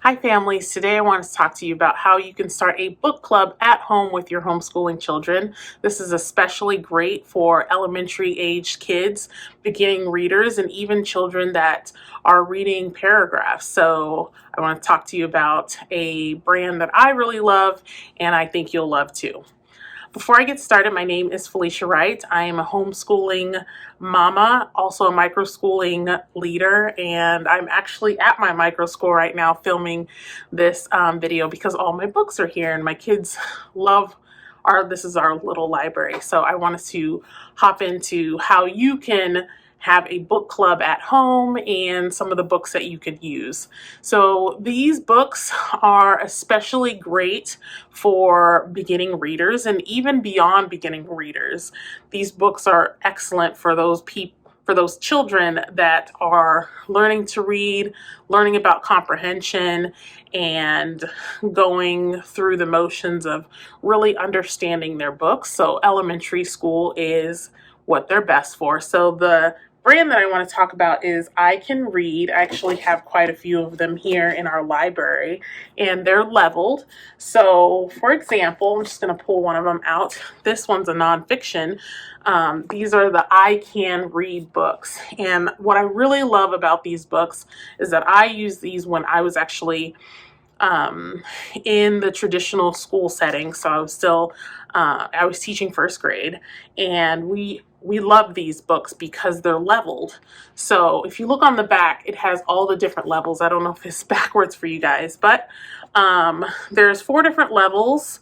Hi families, today I want to talk to you about how you can start a book club at home with your homeschooling children. This is especially great for elementary age kids, beginning readers, and even children that are reading paragraphs. So I want to talk to you about a brand that I really love and I think you'll love too. Before I get started, my name is Felicia Wright. I am a homeschooling mama, also a microschooling leader, and I'm actually at my micro school right now filming this video because all my books are here and my kids love this is our little library. So I wanted to hop into how you can have a book club at home and some of the books that you could use. So these books are especially great for beginning readers and even beyond beginning readers. These books are excellent for those children that are learning to read, learning about comprehension, and going through the motions of really understanding their books. So elementary school is what they're best for. So the brand that I want to talk about is I Can Read. I actually have quite a few of them here in our library, and they're leveled. So for example, I'm just going to pull one of them out. This one's a nonfiction. These are the I Can Read books. And what I really love about these books is that I use these when I was actually in the traditional school setting. So I was still, I was teaching first grade, and we love these books because they're leveled. So if you look on the back, it has all the different levels. I don't know if it's backwards for you guys, but there's 4 different levels.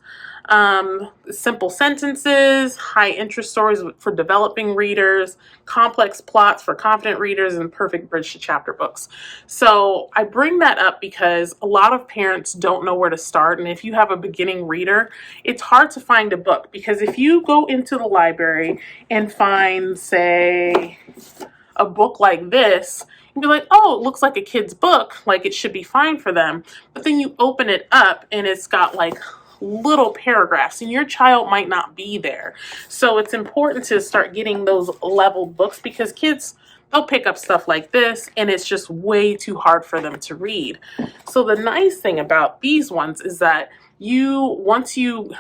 Simple sentences, high interest stories for developing readers, complex plots for confident readers, and perfect bridge to chapter books. So I bring that up because a lot of parents don't know where to start, and if you have a beginning reader, it's hard to find a book, because if you go into the library and find, say, a book like this, you'd be like, oh, it looks like a kid's book, like it should be fine for them. But then you open it up and it's got like little paragraphs and your child might not be there. So it's important to start getting those leveled books, because kids, they'll pick up stuff like this and it's just way too hard for them to read. So the nice thing about these ones is that once you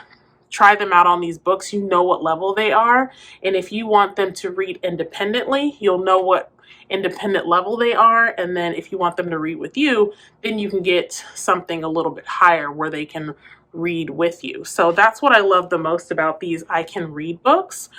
try them out on these books, you know what level they are. And if you want them to read independently, you'll know what independent level they are. And then if you want them to read with you, then you can get something a little bit higher where they can read with you. So that's what I love the most about these I Can Read books,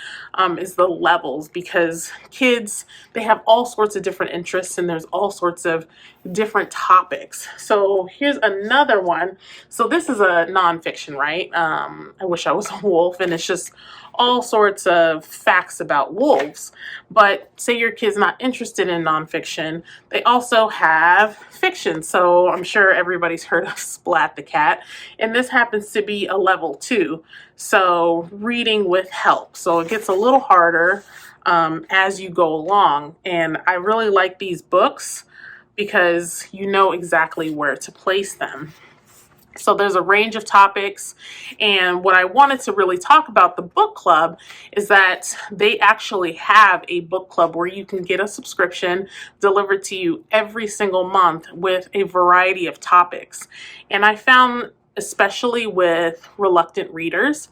is the levels, because kids, they have all sorts of different interests and there's all sorts of different topics. So here's another one. So this is a nonfiction, right? I wish I was a wolf, and it's just all sorts of facts about wolves. But say your kid's not interested in nonfiction, they also have fiction. So I'm sure everybody's heard of Splat the Cat, and this happens to be a level 2. So reading with help. So it gets a little harder as you go along. And I really like these books because you know exactly where to place them. So there's a range of topics, and what I wanted to really talk about the book club is that they actually have a book club where you can get a subscription delivered to you every single month with a variety of topics. And I found, especially with reluctant readers,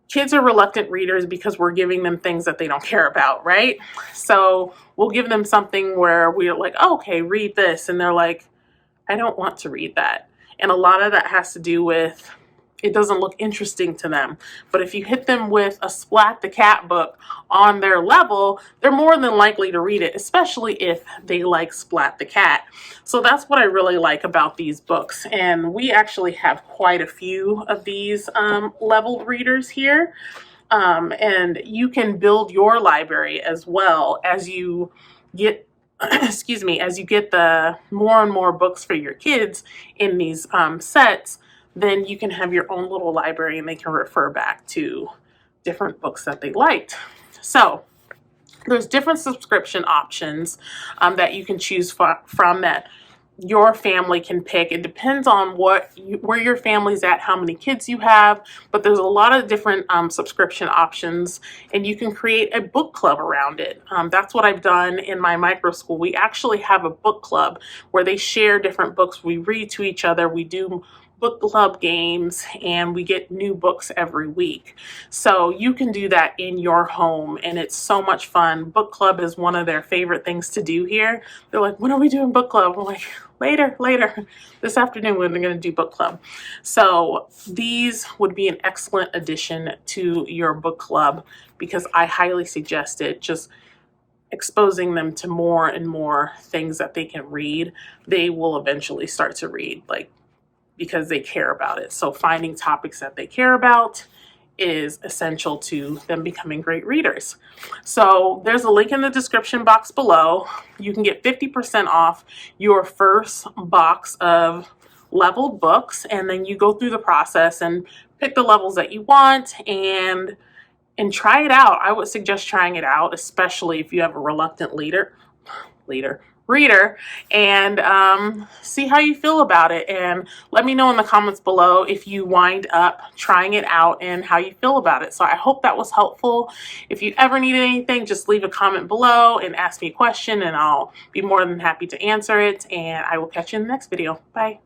kids are reluctant readers because we're giving them things that they don't care about, right? So we'll give them something where we're like, oh, okay, read this, and they're like, I don't want to read that. And a lot of that has to do with it doesn't look interesting to them. But if you hit them with a Splat the Cat book on their level, they're more than likely to read it, especially if they like Splat the Cat. So that's what I really like about these books. And we actually have quite a few of these leveled readers here. And you can build your library as well as you get as you get the more and more books for your kids in these sets, then you can have your own little library and they can refer back to different books that they liked. So there's different subscription options that you can choose from that your family can pick. It depends on where your family's at, how many kids you have, but there's a lot of different subscription options, and you can create a book club around it. That's what I've done in my micro school. We actually have a book club where they share different books. We read to each other. We do book club games, and we get new books every week. So you can do that in your home, and it's so much fun. Book club is one of their favorite things to do here. They're like, when are we doing book club? I'm like, later. This afternoon we're going to do book club. So these would be an excellent addition to your book club, because I highly suggest it. Just exposing them to more and more things that they can read, they will eventually start to read, like, because they care about it. So finding topics that they care about is essential to them becoming great readers. So there's a link in the description box below. You can get 50% off your first box of leveled books, and then you go through the process and pick the levels that you want and try it out. I would suggest trying it out, especially if you have a reluctant reader, and see how you feel about it. And let me know in the comments below if you wind up trying it out and how you feel about it. So I hope that was helpful. If you ever need anything, just leave a comment below and ask me a question, and I'll be more than happy to answer it. And I will catch you in the next video. Bye.